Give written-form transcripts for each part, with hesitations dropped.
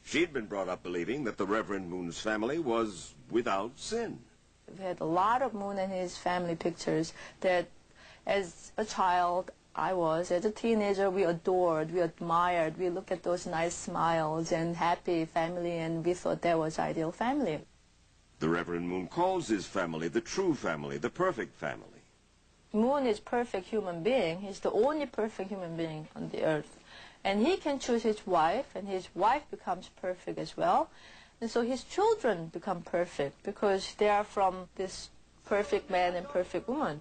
She'd been brought up believing that the Reverend Moon's family was without sin. We had a lot of Moon and his family pictures that as a child, as a teenager, we adored, we admired, we looked at those nice smiles and happy family, and we thought that was ideal family. The Reverend Moon calls his family the true family, the perfect family. Moon is perfect human being. He's the only perfect human being on the earth. And he can choose his wife, and his wife becomes perfect as well. And so his children become perfect because they are from this perfect man and perfect woman.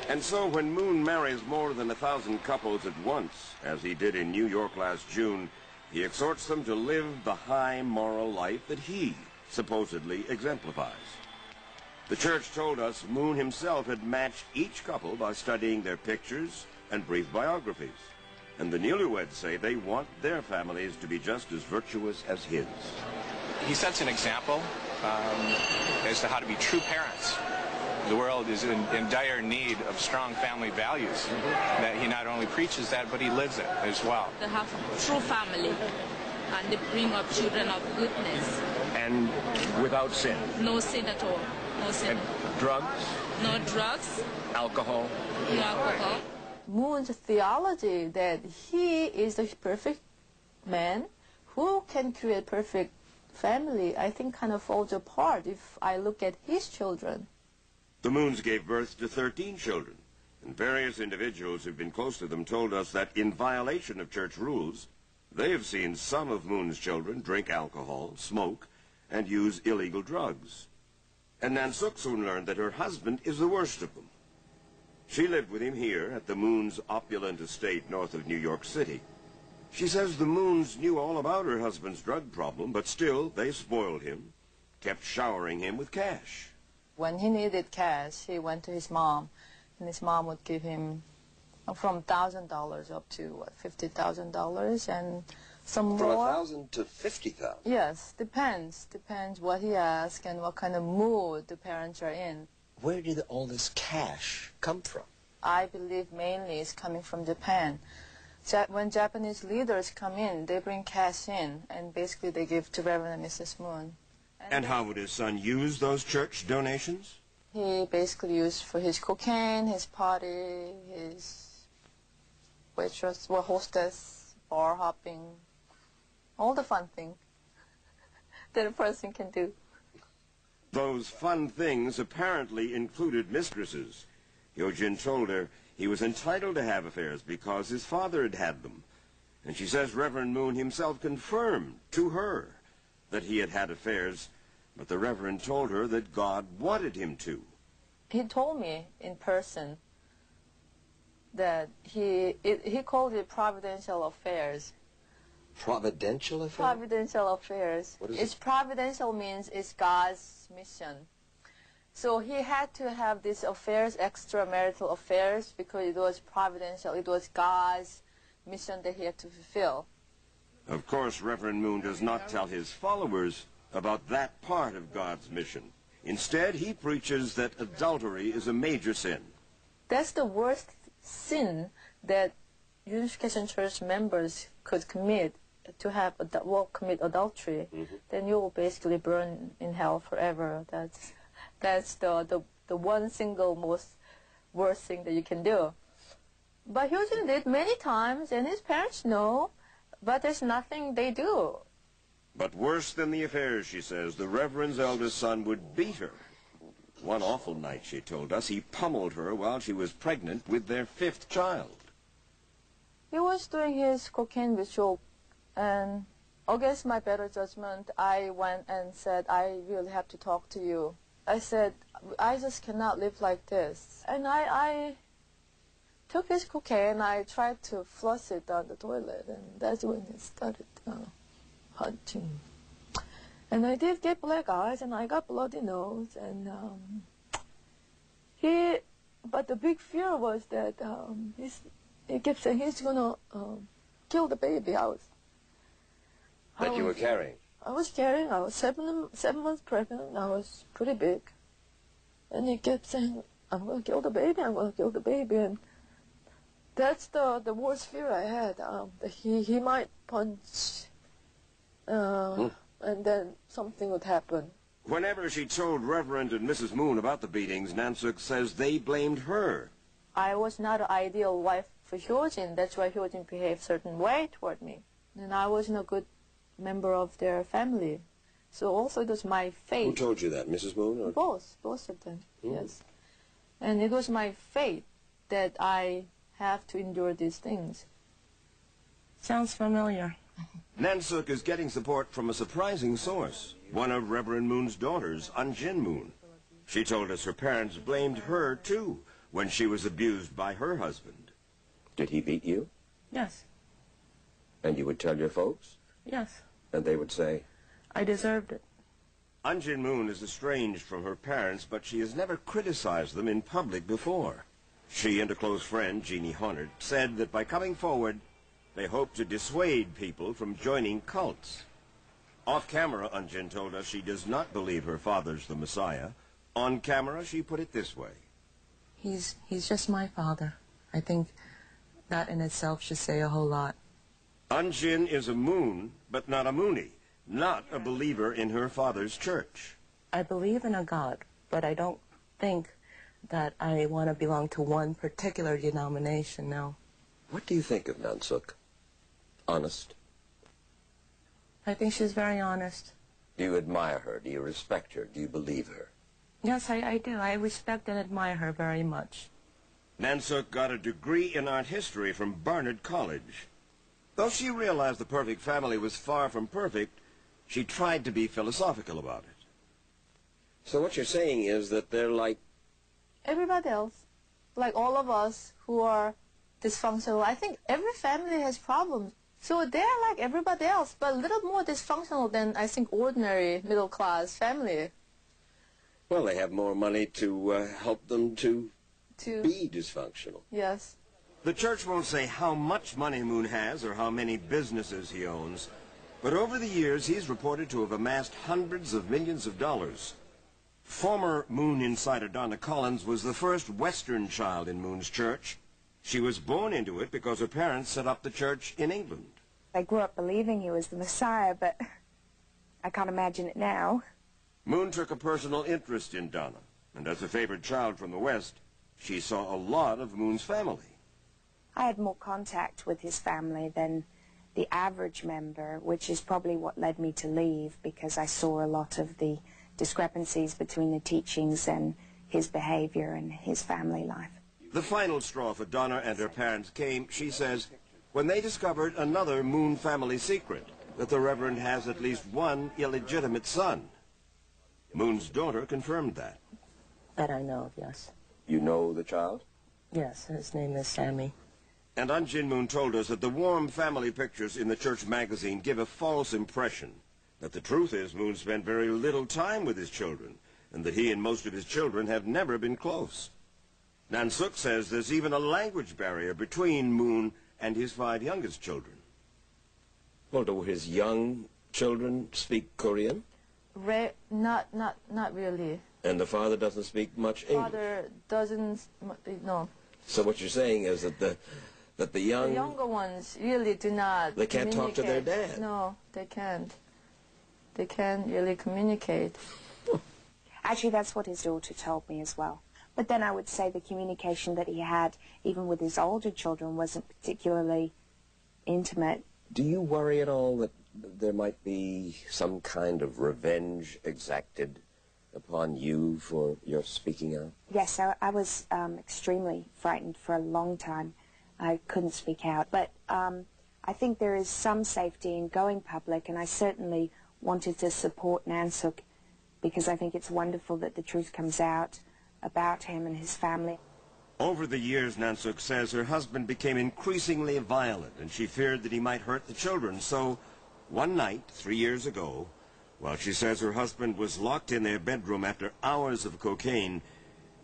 And so when Moon marries more than 1,000 couples at once, as he did in New York last June, he exhorts them to live the high moral life that he supposedly exemplifies. The church told us Moon himself had matched each couple by studying their pictures and brief biographies. And the newlyweds say they want their families to be just as virtuous as his. He sets an example as to how to be true parents. The world is in dire need of strong family values. That he not only preaches that, but he lives it as well. They have true family, and they bring up children of goodness. And without sin? No sin at all. No sin. And drugs? No drugs. Alcohol? No alcohol. Moon's theology that he is the perfect man who can create perfect family, I think kind of falls apart if I look at his children. The Moons gave birth to 13 children, and various individuals who've been close to them told us that in violation of church rules, they have seen some of Moon's children drink alcohol, smoke, and use illegal drugs. And Nansook soon learned that her husband is the worst of them. She lived with him here at the Moons' opulent estate north of New York City. She says the Moons knew all about her husband's drug problem, but still they spoiled him, kept showering him with cash. When he needed cash, he went to his mom, and his mom would give him from $1,000 up to $50,000 and some more. From 1,000 to 50,000? Yes, depends what he asks and what kind of mood the parents are in. Where did all this cash come from? I believe mainly it's coming from Japan. When Japanese leaders come in, they bring cash in, and basically they give to Reverend and Mrs. Moon. And how would his son use those church donations? He basically used for his cocaine, his party, his waitress, well, hostess, bar hopping, all the fun things that a person can do. Those fun things apparently included mistresses. Yojin told her he was entitled to have affairs because his father had had them. And she says Reverend Moon himself confirmed to her that he had had affairs, but the Reverend told her that God wanted him to. He told me in person that he called it providential affairs. Providential affairs? Providential affairs. What is it's it? Providential means it's God's mission. So he had to have these affairs, extramarital affairs, because it was providential. It was God's mission that he had to fulfill. Of course, Reverend Moon does not tell his followers about that part of God's mission. Instead, he preaches that adultery is a major sin. That's the worst sin that Unification Church members could commit, to have commit adultery. Then you will basically burn in hell forever. That's the one single most worst thing that you can do. But Hyojin did many times, and his parents know, but there's nothing they do. But worse than the affairs, she says, the Reverend's eldest son would beat her. One awful night, she told us, he pummeled her while she was pregnant with their 5th child. He was doing his cocaine ritual, and against my better judgment, I went and said, I really have to talk to you. I said, I just cannot live like this. And I took his cocaine, I tried to flush it down the toilet, and that's when it started punching. And I did get black eyes, and I got bloody nose, and but the big fear was that he kept saying he's gonna kill the baby. That you were carrying? I was carrying. I was 7 months pregnant. I was pretty big. And he kept saying, I'm going to kill the baby, I'm going to kill the baby. And That's the worst fear I had. That he might punch, and then something would happen. Whenever she told Reverend and Mrs. Moon about the beatings, Nansook says they blamed her. I was not an ideal wife for Hyojin. That's why Hyojin behaved a certain way toward me. And I wasn't a good member of their family. So also it was my fate. Who told you that, Mrs. Moon? Or? Both of them, yes. And it was my fate that I have to endure these things. Sounds familiar. Nansook is getting support from a surprising source, one of Reverend Moon's daughters, Anjin Moon. She told us her parents blamed her, too, when she was abused by her husband. Did he beat you? Yes. And you would tell your folks? Yes. And they would say? I deserved it. Anjin Moon is estranged from her parents, but she has never criticized them in public before. She and a close friend, Jeannie Honard, said that by coming forward, they hope to dissuade people from joining cults. Off camera, Anjin told us she does not believe her father's the Messiah. On camera, she put it this way. He's just my father. I think that in itself should say a whole lot. Anjin is a Moon, but not a Moonie, not a believer in her father's church. I believe in a God, but I don't think that I want to belong to one particular denomination, no. What do you think of Nansook? Honest? I think she's very honest. Do you admire her? Do you respect her? Do you believe her? Yes, I do. I respect and admire her very much. Nansook got a degree in art history from Barnard College. Though she realized the perfect family was far from perfect, she tried to be philosophical about it. So what you're saying is that they're like... Everybody else, like all of us who are dysfunctional. I think every family has problems. So they're like everybody else, but a little more dysfunctional than, I think, ordinary middle-class family. Well, they have more money to help them to be dysfunctional. Yes. The church won't say how much money Moon has or how many businesses he owns, but over the years he's reported to have amassed hundreds of millions of dollars. Former Moon insider Donna Collins was the first Western child in Moon's church. She was born into it because her parents set up the church in England. I grew up believing he was the Messiah, but I can't imagine it now. Moon took a personal interest in Donna, and as a favored child from the West, she saw a lot of Moon's family. I had more contact with his family than the average member, which is probably what led me to leave, because I saw a lot of the discrepancies between the teachings and his behavior and his family life. The final straw for Donna and her parents came, she says, when they discovered another Moon family secret, that the Reverend has at least one illegitimate son. Moon's daughter confirmed that. That I know of, yes. You know the child? Yes, his name is Sammy. And Anjin Moon told us that the warm family pictures in the church magazine give a false impression. That the truth is Moon spent very little time with his children, and that he and most of his children have never been close. Nansook says there's even a language barrier between Moon and his 5 youngest children. Well, do his young children speak Korean? Not really. And the father doesn't speak much English? Father doesn't, no. So what you're saying is that the younger ones really do not They can't talk to their dad? No, they can't. They can't really communicate. Actually, that's what his daughter told me as well. But then I would say the communication that he had, even with his older children, wasn't particularly intimate. Do you worry at all that there might be some kind of revenge exacted upon you for your speaking out? Yes, I was extremely frightened for a long time. I couldn't speak out. But I think there is some safety in going public, and I certainly wanted to support Nansook because I think it's wonderful that the truth comes out about him and his family. Over the years, Nansook says her husband became increasingly violent, and she feared that he might hurt the children. So, one night, 3 years ago, while she says her husband was locked in their bedroom after hours of cocaine,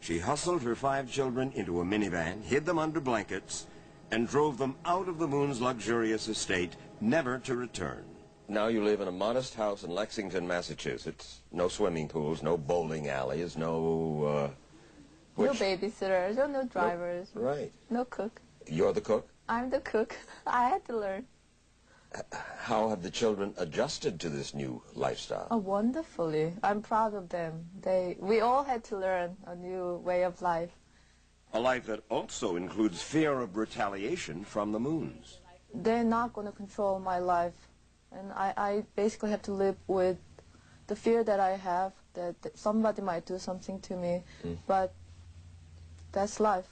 she hustled her 5 children into a minivan, hid them under blankets, and drove them out of the Moon's luxurious estate, never to return. Now you live in a modest house in Lexington, Massachusetts. No swimming pools, no bowling alleys, no... No babysitters, no drivers. Right. No cook. You're the cook? I'm the cook. I had to learn. How have the children adjusted to this new lifestyle? Oh, wonderfully. I'm proud of them. We all had to learn a new way of life. A life that also includes fear of retaliation from the Moons. They're not going to control my life. And I basically have to live with the fear that I have, that somebody might do something to me. But that's life.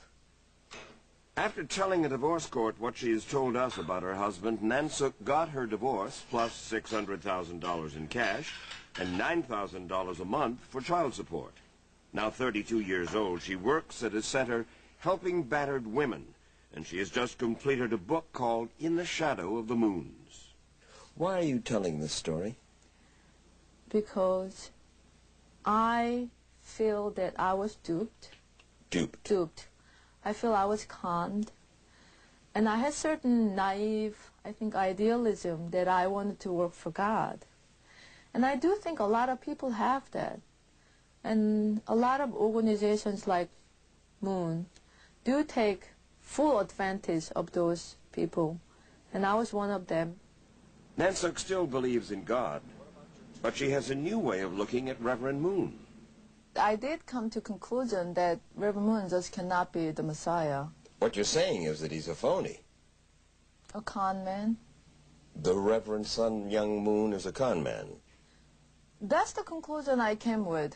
After telling a divorce court what she has told us about her husband, Nansook got her divorce plus $600,000 in cash and $9,000 a month for child support. Now 32 years old, she works at a center helping battered women, and she has just completed a book called In the Shadow of the Moons. Why are you telling this story? Because I feel that I was duped. Duped. I feel I was conned. And I had certain naive, I think, idealism that I wanted to work for God. And I do think a lot of people have that. And a lot of organizations like Moon do take full advantage of those people. And I was one of them. Nansook still believes in God, but she has a new way of looking at Reverend Moon. I did come to conclusion that Reverend Moon just cannot be the Messiah. What you're saying is that he's a phony. A con man. The Reverend son, Myung Moon, is a con man. That's the conclusion I came with.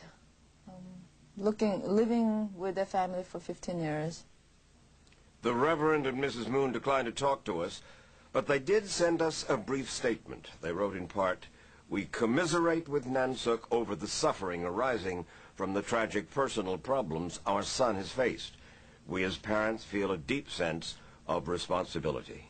Living with their family for 15 years. The Reverend and Mrs. Moon declined to talk to us, but they did send us a brief statement. They wrote in part, "We commiserate with Nansook over the suffering arising from the tragic personal problems our son has faced. We as parents feel a deep sense of responsibility."